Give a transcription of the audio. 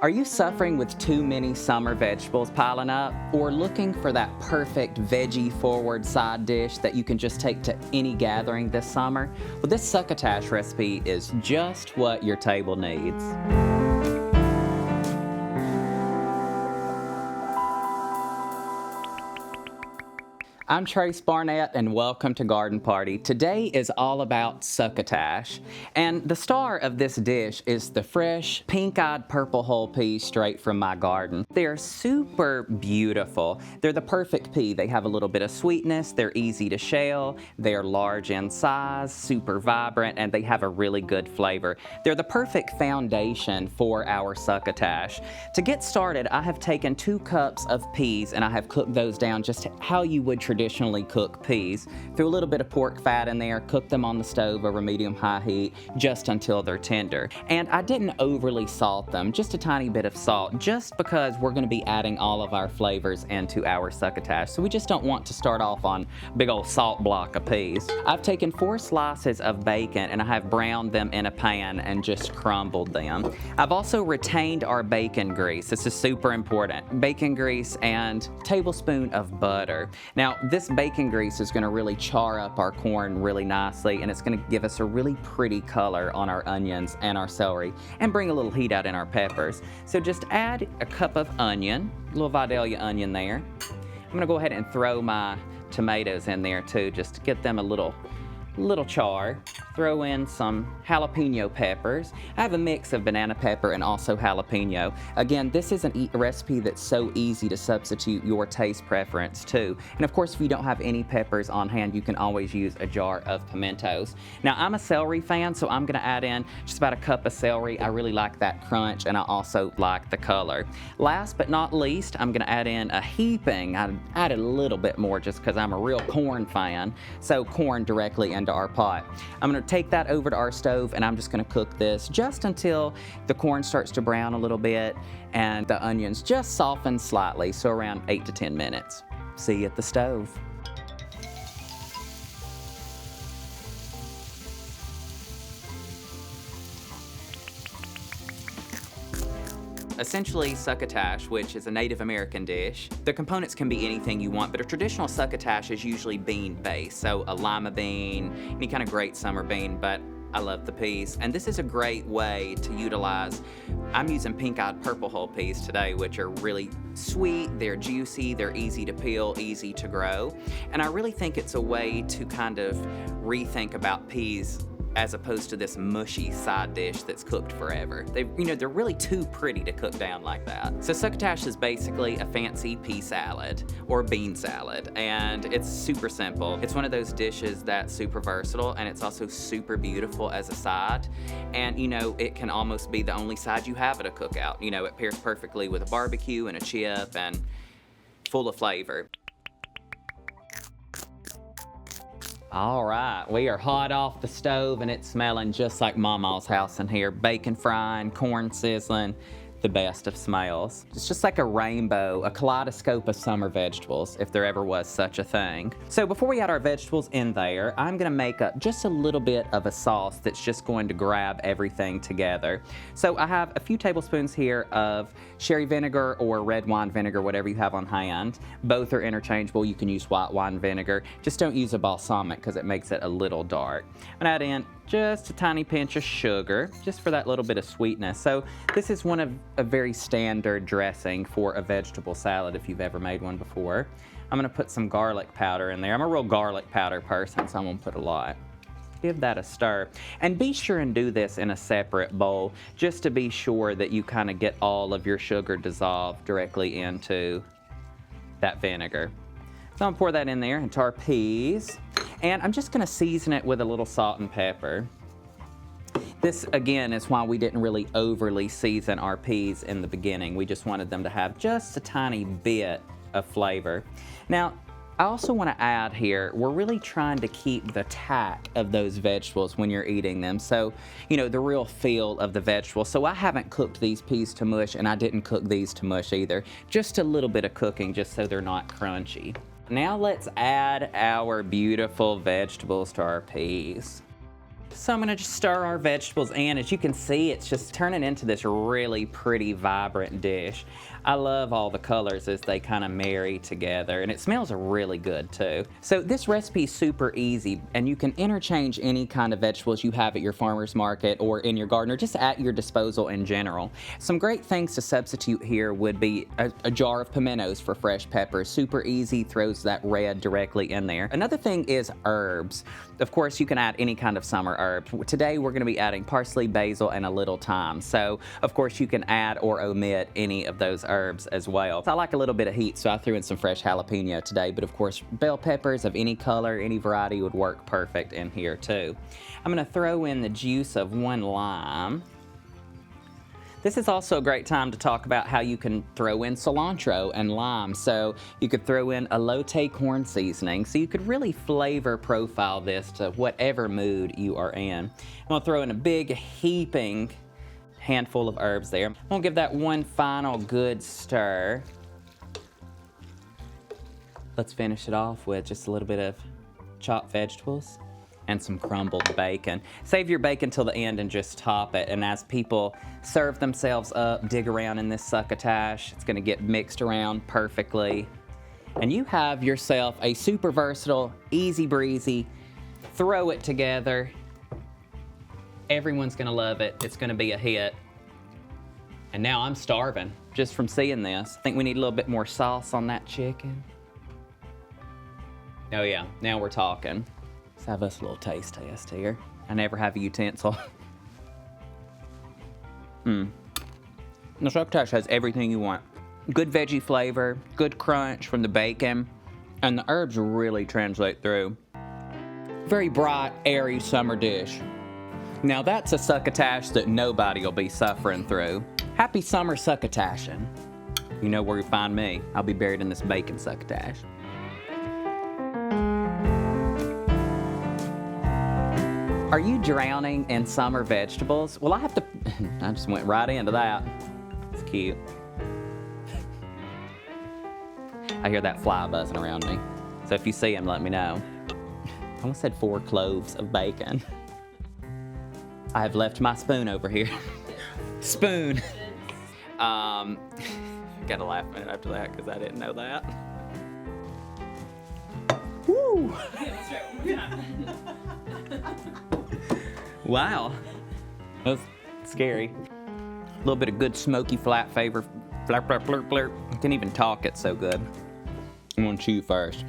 Are you suffering with too many summer vegetables piling up, or looking for that perfect veggie forward side dish that you can just take to any gathering this summer? Well, this succotash recipe is just what your table needs. I'm Trace Barnett and welcome to Garden Party. Today is all about succotash, and the star of this dish is the fresh pink-eyed purple whole peas straight from my garden. They're super beautiful. They're the perfect pea. They have a little bit of sweetness, they're easy to shell, they're large in size, super vibrant, and they have a really good flavor. They're the perfect foundation for our succotash. To get started, I have taken 2 cups of peas and I have cooked those down just how you would traditionally cook peas. Threw a little bit of pork fat in there, cooked them on the stove over medium-high heat just until they're tender. And I didn't overly salt them, just a tiny bit of salt, just because we're going to be adding all of our flavors into our succotash. So we just don't want to start off on a big old salt block of peas. I've taken 4 slices of bacon and I have browned them in a pan and just crumbled them. I've also retained our bacon grease. This is super important. Bacon grease and a tablespoon of butter. Now, this bacon grease is going to really char up our corn really nicely, and it's going to give us a really pretty color on our onions and our celery and bring a little heat out in our peppers. So just add a cup of onion, a little Vidalia onion there. I'm going to go ahead and throw my tomatoes in there too, just to get them a little char. Throw in some jalapeno peppers. I have a mix of banana pepper and also jalapeno. Again, this is a recipe that's so easy to substitute your taste preference too. And of course, if you don't have any peppers on hand, you can always use a jar of pimentos. Now, I'm a celery fan, so I'm gonna add in just about a cup of celery. I really like that crunch, and I also like the color. Last but not least, I'm gonna add in a heaping. I added a little bit more just because I'm a real corn fan, so corn directly into our pot. I'm going to take that over to our stove and I'm just going to cook this just until the corn starts to brown a little bit and the onions just soften slightly, so around 8 to 10 minutes. See you at the stove. Essentially, succotash, which is a Native American dish, the components can be anything you want, but a traditional succotash is usually bean-based, so a lima bean, any kind of great summer bean, but I love the peas. And this is a great way to utilize, I'm using pink-eyed purple whole peas today, which are really sweet, they're juicy, they're easy to peel, easy to grow. And I really think it's a way to kind of rethink about peas as opposed to this mushy side dish that's cooked forever. They're really too pretty to cook down like that. So succotash is basically a fancy pea salad or bean salad, and it's super simple. It's one of those dishes that's super versatile, and it's also super beautiful as a side. And it can almost be the only side you have at a cookout. It pairs perfectly with a barbecue and a chip and full of flavor. All right, we are hot off the stove and it's smelling just like Mama's house in here. Bacon frying, corn sizzling, the best of smells. It's just like a rainbow, a kaleidoscope of summer vegetables, if there ever was such a thing. So before we add our vegetables in there, I'm gonna make up just a little bit of a sauce that's just going to grab everything together. So I have a few tablespoons here of sherry vinegar or red wine vinegar, whatever you have on hand. Both are interchangeable. You can use white wine vinegar. Just don't use a balsamic because it makes it a little dark. I'm gonna add in just a tiny pinch of sugar, just for that little bit of sweetness. So this is one of a very standard dressing for a vegetable salad if you've ever made one before. I'm gonna put some garlic powder in there. I'm a real garlic powder person, so I'm gonna put a lot. Give that a stir. And be sure and do this in a separate bowl, just to be sure that you kind of get all of your sugar dissolved directly into that vinegar. So I'm gonna pour that in there into our peas. And I'm just gonna season it with a little salt and pepper. This, again, is why we didn't really overly season our peas in the beginning. We just wanted them to have just a tiny bit of flavor. Now, I also want to add here, we're really trying to keep the tack of those vegetables when you're eating them. So, the real feel of the vegetables. So I haven't cooked these peas to mush, and I didn't cook these to mush either. Just a little bit of cooking, just so they're not crunchy. Now let's add our beautiful vegetables to our peas. So I'm gonna just stir our vegetables in. As you can see, it's just turning into this really pretty, vibrant dish. I love all the colors as they kind of marry together, and it smells really good too. So this recipe is super easy, and you can interchange any kind of vegetables you have at your farmer's market or in your garden, or just at your disposal in general. Some great things to substitute here would be a jar of pimentos for fresh peppers. Super easy, throws that red directly in there. Another thing is herbs. Of course, you can add any kind of summer herb. Today, we're gonna be adding parsley, basil, and a little thyme. So, of course, you can add or omit any of those herbs as well. So I like a little bit of heat, so I threw in some fresh jalapeno today, but of course, bell peppers of any color, any variety would work perfect in here too. I'm gonna throw in the juice of 1 lime. This is also a great time to talk about how you can throw in cilantro and lime. So you could throw in elote corn seasoning. So you could really flavor profile this to whatever mood you are in. I'm gonna throw in a big heaping handful of herbs there. I'm gonna give that one final good stir. Let's finish it off with just a little bit of chopped vegetables and some crumbled bacon. Save your bacon till the end and just top it. And as people serve themselves up, dig around in this succotash, it's gonna get mixed around perfectly. And you have yourself a super versatile, easy breezy, throw it together. Everyone's gonna love it. It's gonna be a hit. And now I'm starving just from seeing this. I think we need a little bit more sauce on that chicken. Oh yeah, now we're talking. Let's have us a little taste test here. I never have a utensil. The succotash has everything you want. Good veggie flavor, good crunch from the bacon, and the herbs really translate through. Very bright, airy summer dish. Now that's a succotash that nobody will be suffering through. Happy summer succotashing. You know where you find me. I'll be buried in this bacon succotash. Are you drowning in summer vegetables? Well, I have to, I just went right into that. It's cute. I hear that fly buzzing around me. So if you see him, let me know. I almost said 4 cloves of bacon. I have left my spoon over here. Spoon. Gotta laugh a minute after that because I didn't know that. Woo! Wow, that was scary. A little bit of good smoky flat flavor. Flap, flap, flurp, flurp. I can't even talk, it's so good. I'm gonna chew first.